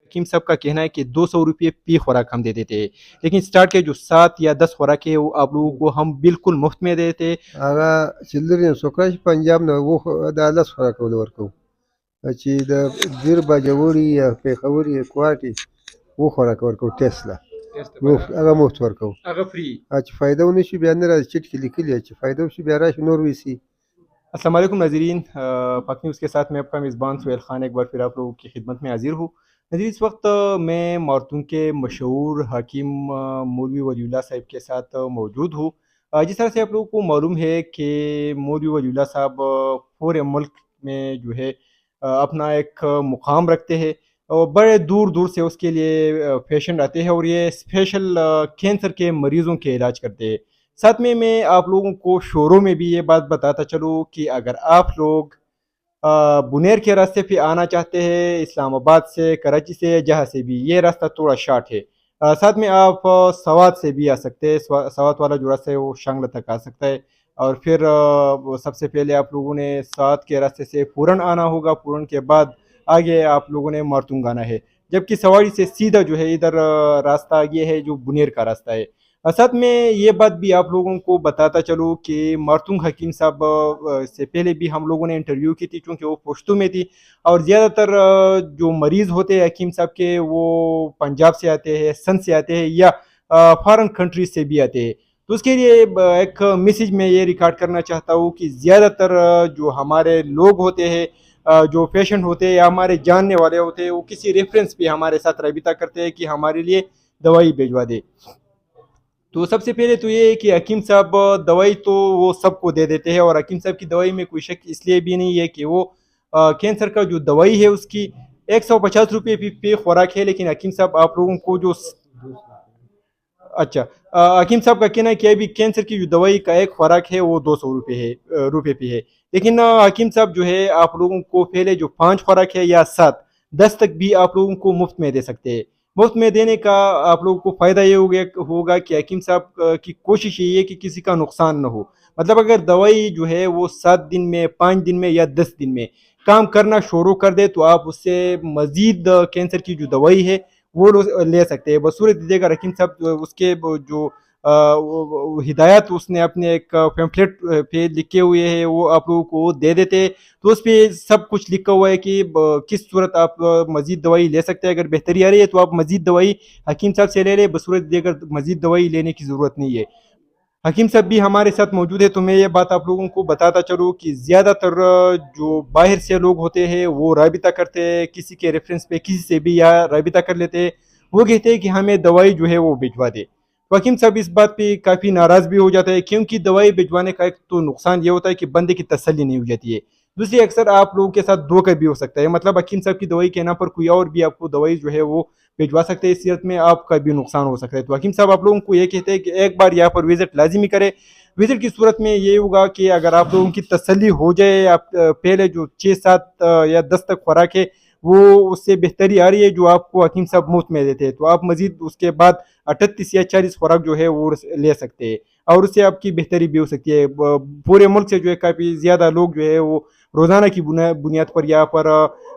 हकीम साहब का कहना है कि 200 रुपये पे खुराक हम दे देते हैं, लेकिन स्टार्ट के जो 7 या 10 खुराक है वो आप लोगों को हम बिल्कुल मुफ्त में देते। هغه چې لري سوکرا چې پنجاب نه و د لس خوراکول ورکو چې د دیر باجوړي یا پیښوري کوټي و خوراک ورکو ټسلا مفت هغه مفت ورکو هغه فری. چې فائدہ ونه شي بیا نه راځي چټ کې لیکلي چې فائدہ وشي بیا راشي نور ویسي. अस्सलाम वालेकुम नाजरीन, पाक न्यूज़ के साथ मैं आपका मेज़बान सुहेल खान एक बार फिर आप लोगों की खिदमत में हाजिर हूँ। नाजरीन, इस वक्त मैं मारतून के मशहूर हकीम मौलवी वलीउल्लाह साहब के साथ मौजूद हूँ। जिस तरह से आप लोगों को मालूम है कि मौलवी वलीउल्लाह साहब पूरे मुल्क में जो है अपना एक मुकाम रखते हैं और बड़े दूर दूर से उसके लिए पेशेंट आते हैं और ये स्पेशल कैंसर के मरीज़ों के इलाज करते हैं। साथ में मैं आप लोगों को शोरों में भी ये बात बताता चलूँ कि अगर आप लोग बुनेर के रास्ते पे आना चाहते हैं, इस्लामाबाद से, कराची से, जहाँ से भी, ये रास्ता थोड़ा शॉर्ट है। साथ में आप सवात से भी आ सकते हैं। सवात वाला जो रास्ता है वो शांगला तक आ सकता है और फिर वो सबसे पहले आप लोगों ने सवात के रास्ते से पूरन आना होगा। पूरन के बाद आगे आप लोगों ने मारतूंग आना है, जबकि सवारी से सीधा जो है इधर रास्ता ये है जो बुनेर का रास्ता है। साथ में ये बात भी आप लोगों को बताता चलूँ कि मारतूंग हकीम साहब से पहले भी हम लोगों ने इंटरव्यू की थी, क्योंकि वो पश्तो में थी और ज़्यादातर जो मरीज़ होते हैं हकीम साहब के वो पंजाब से आते हैं, सिंध से आते हैं या फॉरेन कंट्रीज से भी आते हैं। तो उसके लिए एक मैसेज मैं ये रिकॉर्ड करना चाहता हूँ कि ज़्यादातर जो हमारे लोग होते हैं, जो पेशेंट होते हैं या हमारे जानने वाले होते हैं, वो किसी रेफरेंस पे हमारे साथ रबिता करते हैं कि हमारे लिए दवाई भिजवा दे। तो सबसे पहले तो ये है कि हकीम साहब दवाई तो वो सबको दे देते हैं और हकीम साहब की दवाई में कोई शक इसलिए भी नहीं है कि वो कैंसर का जो दवाई है उसकी 150 रुपये पे खुराक है, लेकिन हकीम साहब आप लोगों को जो अच्छा हकीम साहब का कहना है कि अभी कैंसर की जो दवाई का एक खुराक है वो 200 रुपये है, रुपये पे है। लेकिन हकीम साहब जो है आप लोगों को पहले जो 5 खुराक है या 7, 10 तक भी आप लोगों को मुफ्त में दे सकते हैं। मुफ्त में देने का आप लोगों को फ़ायदा ये होगा कि हकीम साहब की कोशिश यही है कि किसी का नुकसान न हो। मतलब अगर दवाई जो है वो 7 दिन में, 5 दिन में या 10 दिन में काम करना शुरू कर दे तो आप उससे मज़ीद कैंसर की जो दवाई है वो ले सकते हैं। बसूरत दीजिएगा हकीम साहब उसके जो हिदायत उसने अपने एक पैम्फलेट पे लिखे हुए हैं वो आप लोगों को दे देते हैं। तो उस पर सब कुछ लिखा हुआ है कि किस सूरत आप मजीद दवाई ले सकते हैं। अगर बेहतरी आ रही है तो आप मजीद दवाई हकीम साहब से ले लें, बसूरत दीजिएगा मजीद दवाई लेने की ज़रूरत नहीं है। हकीम साहब भी हमारे साथ मौजूद है, तो मैं ये बात आप लोगों को बताता चलूँ कि ज़्यादातर जो बाहर से लोग होते हैं वो राबिता करते हैं किसी के रेफरेंस पे, किसी से भी या राबिता कर लेते हैं। वो कहते हैं कि हमें दवाई जो है वो भिजवा दे। तो हकीम साहब इस बात पे काफ़ी नाराज़ भी हो जाता है, क्योंकि दवाई भिजवाने का एक तो नुकसान ये होता है कि बंदे की तसल्ली नहीं हो जाती है। दूसरी, अक्सर आप लोगों के साथ धोखा भी हो सकता है। मतलब हकीम साहब की दवाई के नाम पर कोई और भी आपको दवाई जो है वो भिजवा सकते हैं, इस सूरत में आपका भी नुकसान हो सकता है। तो हकीम साहब आप लोगों को ये कहते हैं कि एक बार यहाँ पर विजिट लाजिमी करें। विजिट की सूरत में ये होगा कि अगर आप लोगों की तसल्ली हो जाए, आप पहले जो 6, 7 या 10 तक खुराक है वो उससे बेहतरी आ रही है जो आपको हकीम साहब मुफ्त में देते हैं, तो आप मजीद उसके बाद 38 या 40 खुराक जो है वो ले सकते हैं और उससे आपकी बेहतरी भी हो सकती है। पूरे मुल्क से जो है काफ़ी ज़्यादा लोग जो है वो रोज़ाना की बुनियाद पर यहाँ पर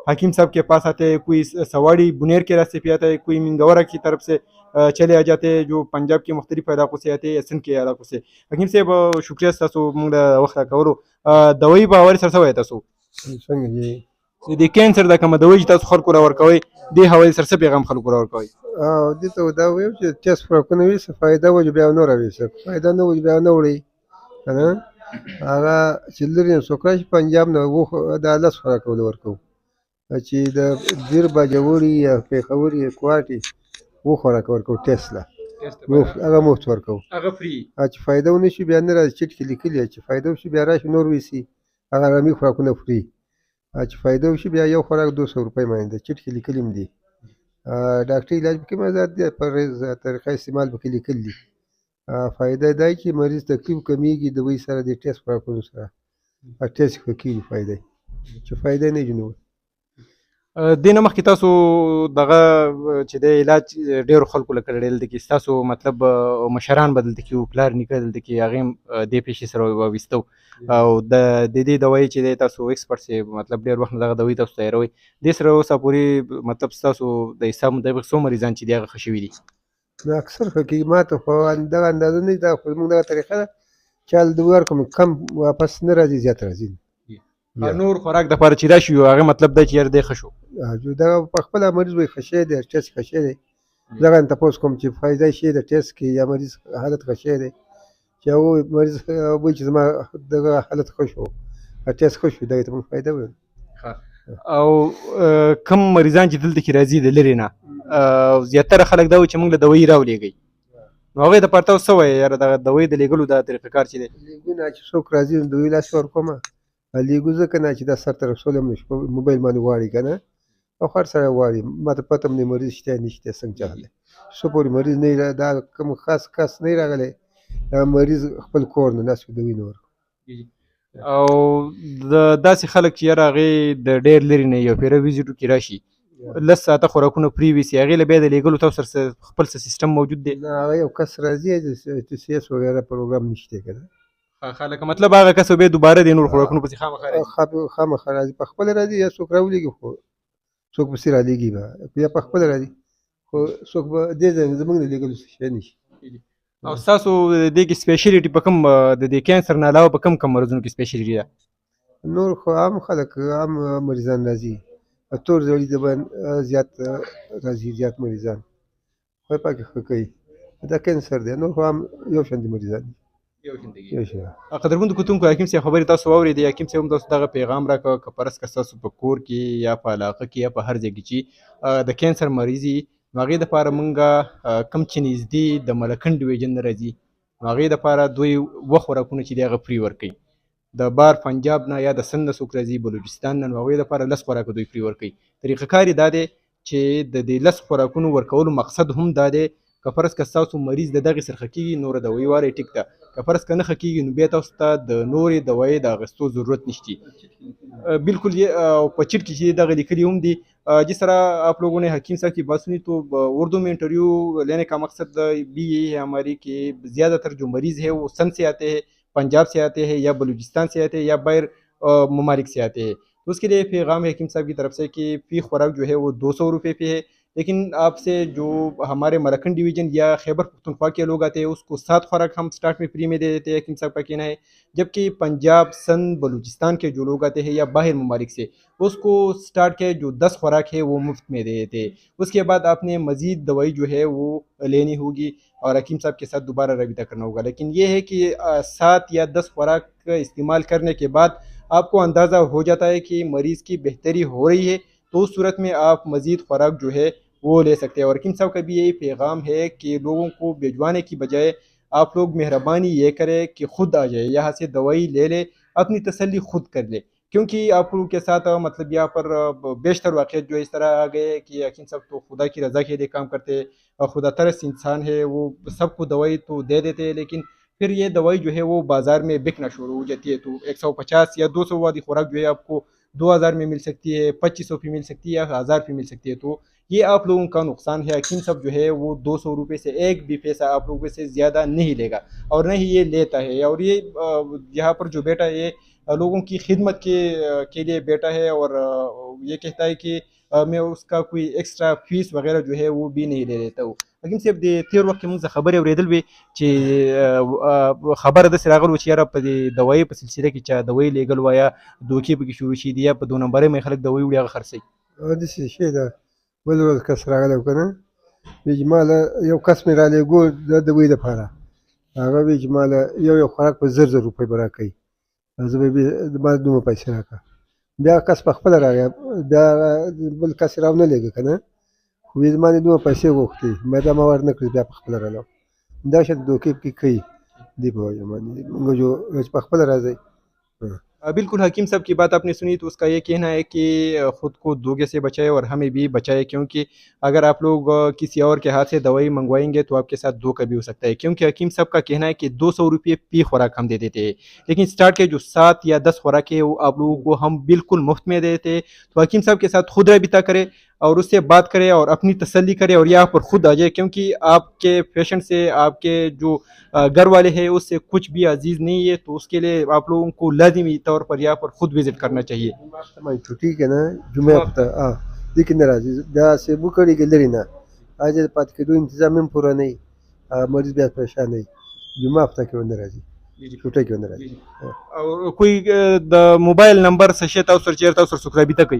हकीम साहब के पास आते हैं। कोई सवारी बुनेर के रास्ते पे आता है, कोई मिंगवरा की तरफ से चले आ जाते हैं, जो पंजाब के मुख्तलिफ इलाकों से आते हैं या सिंध के इलाकों से। हकीम साहब शुक्रिया तासो वक्त कवरो दवाई बावर सरसवा तासो څنګه دی د کینسر د کومه دوايي چې تاسو خلکو راورکوي د حوالې سره څه پیغام خلکو راورکوي؟ دې ته دا ویل چې ټیسټ خوراکونه وي څه فائدہ وجه بیا نه راوي څه فائدہ نه وجه بیا نه وړي کنه هغه چې لري سوکرا چې پنجاب نه و د لس خوراکول ورکو چې د دیر باجوړي یا پیښوري کوټي و خوراک ورکو ټسلا مفت هغه مفت ورکو هغه فری. چې فائدہ ونه شي بیا نه راځي چټ کې لیکلي چې فائدہ وشي بیا راشي نور ویسي هغه رامي خوراکونه فری چې فائدہ وشي بیا یو خوراک 200 روپۍ باندې چټ کې لیکلي دي ډاکټري علاج پکې مزات دی پر طریقه استعمال پکې لیکل دي فائدہ دا چې مریض تکلیف کمیږي د وی سره د ټیسټ خوراکونو سره ټیسټ کوي فائدہ چې فائدہ نه جنو دې نه مخکې تاسو دغه چې د علاج ډېرو خلکو له کړی دلته کې ستاسو مطلب مشران به دلته کې وو پلار نیکه دلته کې هغې هم دې پیښې سره وابسته او د دې دوايي چې دی تاسو ایکسپرټس یې مطلب ډېر وخت نه دغه دوايي تاسو تیاروئ دې سره اوسه پورې مطلب ستاسو د حساب مطابق څو مریضان چې دي هغه ښه شوي دي نو اکثر ښه کېږي ما ته خو دغه اندازه نه ده خو زموږ دغه طریقه ده چې هله دوا ورکړم کم واپس نه راځي زیات راځي نور خوراک دپاره چې راشي هغه مطلب دی چې یاره دی ښه شو دغه په خپله مریض وایي ښه شوی دی ټسټ ښه شوی دی دغه نه تپوس کوم چې فایده شي د ټسټ کې یا مریض حالت ښه شوی دی چې هغه وایي مریض وایي چې زما دغه حالت ښه شو ټسټ ښه شو دغې ته موږ فایده وایو او کم مریضان چې دلته کې راځي د لرې نه زیاتره خلک دا وایي چې موږ له دوایي راولېږئ نو هغې دپاره تاسو څه وایئ یاره دغه دوایي د لېږلو دا طریقه کار چې دی لیږونه چې څوک راځي نو دوی لاس ورکومه لیږو ځکه نه چې دا سر ته رسول هم نشي په موبایل باندې غواړي که نه او هر سړی غواړي ما ته پته هم نه مریض شته نشته څنګه چغلی څو پورې مریض نه دا کوم خاص کس نه راغلی دا مریض خپل کور نه لاس دوی نه ورکوي او د داسې خلک چې یاره هغې د ډېر لرې نه یو پیره ویزیټو کې راشي لس ساعته خوراکونه پرې ویسي هغې له بیا د لېږلو تاسو سره خپل څه سیسټم موجود دی نه هغه یو کس راځي ټي سی ایس وغیره پروګرام نشته که نه خلک مطلب هغه کس بیا دوباره د نور خوراکونو پسې خامخا راځي خامخا راځي په خپله راځي یا څوک راولېږي خو څوک پسې رالېږي به یا په خپله راځي خو څوک به دې ځای زموږ د لېږلو څه شی نشي او ستاسو د دې کې سپیشلیټي په کوم د دې کینسر نه علاوه په کوم مرضونو کې سپیشلیټي ده نور خو عام خلک عام مریضان راځي تور زړي د باندې زیات راځي زیات مریضان خو پاکې ښه کوي دا کینسر دی نور خو عام یو شان دي مریضان یو شان قدرمنو کتونکو حکیم صاحب خبرې تاسو واورېدې حکیم صاحب هم تاسو دغه پیغام راکړه که فرض که ستاسو په کور کې یا په علاقه کې یا په هر ځای کې چې د کینسر مریض وي نو هغې دپاره مونږ کوم چې نږدې د ملکنډ ډویژن نه راځي نو هغې دپاره دوی اووه خوراکونه چې دي هغه فري ورکوي د بار پنجاب نه یا د سند نه څوک راځي بلوچستان نه نو هغوی دپاره لس خوراکه دوی فري ورکوي طریقه کار یې دا دی چې د دې لس خوراکونو ورکولو مقصد هم دا دی که فرض که ستاسو مریض د دغې سره ښه کېږي نوره دوایي والی ټیک ده که فرض که نه ښه کېږي نو بیا تاسو ته د نورې دوایي د اخیستو ضرورت نشتی بالکل په چیٹ کی چیزیں دغه لیکلی هم دی جس طرح آپ لوگوں نے حکیم صاحب کی بات سنی تو اردو میں انٹرویو لینے کا مقصد بھی یہی ہے ہماری کہ زیادہ تر جو مریض ہے وہ سندھ سے آتے ہیں پنجاب سے آتے ہیں یا بلوچستان سے آتے ہیں یا باہر ممالک سے آتے ہیں تو اس کے لیے پیغام ہے حکیم صاحب کی طرف سے کہ فی خوراک جو ہے وہ 200 روپے پہ ہے لیکن آپ سے جو ہمارے ملکنڈ ڈویژن یا خیبر پختونخوا کے لوگ آتے ہیں اس کو 7 خوراک ہم سٹارٹ میں فری میں دے دیتے ہیں حکیم صاحب کا کہنا ہے جبکہ پنجاب سندھ بلوچستان کے جو لوگ آتے ہیں یا باہر ممالک سے اس کو سٹارٹ کے جو 10 خوراک ہے وہ مفت میں دے دیتے ہیں اس کے بعد آپ نے مزید دوائی جو ہے وہ لینی ہوگی اور حکیم صاحب کے ساتھ دوبارہ رابطہ کرنا ہوگا لیکن یہ ہے کہ 7 یا 10 خوراک استعمال کرنے کے بعد آپ کو اندازہ ہو جاتا ہے کہ مریض کی بہتری ہو رہی ہے تو اس صورت میں آپ مزید خوراک جو ہے وہ لے سکتے ہیں اور حکیم صاحب کا بھی یہی پیغام ہے کہ لوگوں کو بھجوانے کی بجائے آپ لوگ مہربانی یہ کریں کہ خود آ جائے یہاں سے دوائی لے لے اپنی تسلی خود کر لے کیونکہ آپ لوگوں کے ساتھ مطلب یہاں پر بیشتر واقعات جو اس طرح آ گئے کہ حکیم صاحب تو خدا کی رضا کے لیے کام کرتے اور خدا ترس انسان ہے وہ سب کو دوائی تو دے دیتے ہیں لیکن پھر یہ دوائی جو ہے وہ بازار میں بکنا شروع ہو جاتی ہے تو 150 یا 200 والی خوراک جو ہے آپ کو 2000 میں مل سکتی ہے 2500 پہ مل سکتی ہے یا 1000 پہ مل سکتی ہے تو یہ آپ لوگوں کا نقصان ہے حکیم صاحب جو ہے وہ 200 روپے سے ایک بھی پیسہ آپ لوگوں سے زیادہ نہیں لے گا اور نہ ہی یہ لیتا ہے اور یہ یہاں پر جو بیٹا ہے لوگوں کی خدمت کے لیے بیٹا ہے اور یہ کہتا ہے کہ میں اس کا کوئی ایکسٹرا فیس وغیرہ جو ہے وہ بھی نہیں لے لیتا ہوں حکیم صاحب د تیر وخت موږ خبرې اورېدل وي چې خبره داسې راغله چې یاره په دې دوایي په سلسله کې چا دوایي لېږل وه یا دوکې پکې شروع شي دي یا په 2 نمبرۍ مې خلک دوایي وړي هغه خرڅوي داسې شی ده بل ورځ کس راغلی و که نه وایي چې ما له یو کس مې رالېږو د دوایي دپاره هغه وایي چې ما له یو خوراک په 1000 روپۍ به راکوي زه به ما دومره پیسې راکړه بیا کس په خپله راغی بیا بل کس یې راونه لېږه که نه خو وایي زما نه دومره پیسې غوښتې ما بیا ما ورنه کړې بیا په خپله راغلم دا شان دوکې پکې کوي دې په وجه باندې موږ چې په خپله راځئ बिल्कुल हकीम साहब की बात आपने सुनी तो उसका ये कहना है कि खुद को धोखे से बचाए और हमें भी बचाए, क्योंकि अगर आप लोग किसी और के हाथ से दवाई मंगवाएंगे तो आपके साथ धोखा भी हो सकता है, क्योंकि हकीम साहब का कहना है कि 200 रुपये फी खुराक हम दे देते हैं, लेकिन स्टार्ट के जो 7 या 10 खुराक है वो आप लोगों को हम बिल्कुल मुफ्त में देते हैं। तो हकीम साहब के साथ खुद रबिता करें और उससे बात करें और अपनी तसल्ली करें और यहाँ पर खुद आ जाए, क्योंकि आपके पेशेंट से आपके जो घर वाले हैं उससे कुछ भी अजीज नहीं है, तो उसके लिए आप लोगों को लाजिमी तौर पर यहाँ पर खुद विजिट करना चाहिए। Mai cuti kenan juma'a fita a dikin da razi da sai bukari gallari na aje pat ke do इंतजाम पूरा नहीं मरीज भी परेशान नहीं जुमा हफ्ता के अंदर राजी छुट्टे के अंदर राजी और कोई मोबाइल नंबर सशे ताउसर चेर ताउसर सुखरा भी तक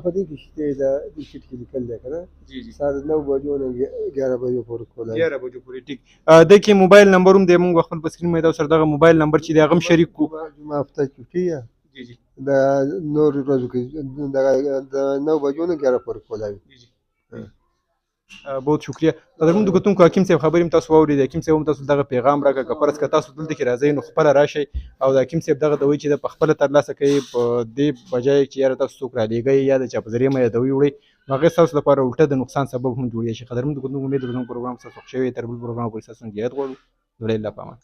फदी किश्ते दा दिक्कत की निकल जाए ना जी जी 9:30 ने 11 बजे पर खोला 11 बजे पूरी ठीक। देखिए मोबाइल नंबर हम देमु वक्त पर स्क्रीन में ताउसर दा मोबाइल नंबर ची दे गम शरीक को जुमा हफ्ता छुट्टी है जी जी da नोर रोज के da 9:00 ने 11 पर खोला जी जी बहुत शुक्रिया قدر من دغتون کو حکیم صاحب خبرې تاسو واورید، حکیم صاحب هم تاسو دغه پیغام راکړه که پرس که تاسو دلته کې راځئ نو خپل راشئ او د حکیم صاحب دغه دوی چې د خپل ترلاسه کوي په دې بجای چې یاره تاسو څوک را لېږئ یا د چا په ذریعه مې دوی وړئ نو هغې ستاسو لپاره الټه د نقصان سبب هم جوړېږي شي. قدرمن دغتون امید لرم پروګرام ستاسو خوښ شوی، تر بل پروګرام پورې ستاسو نګهت غواړو. نو الله پامان.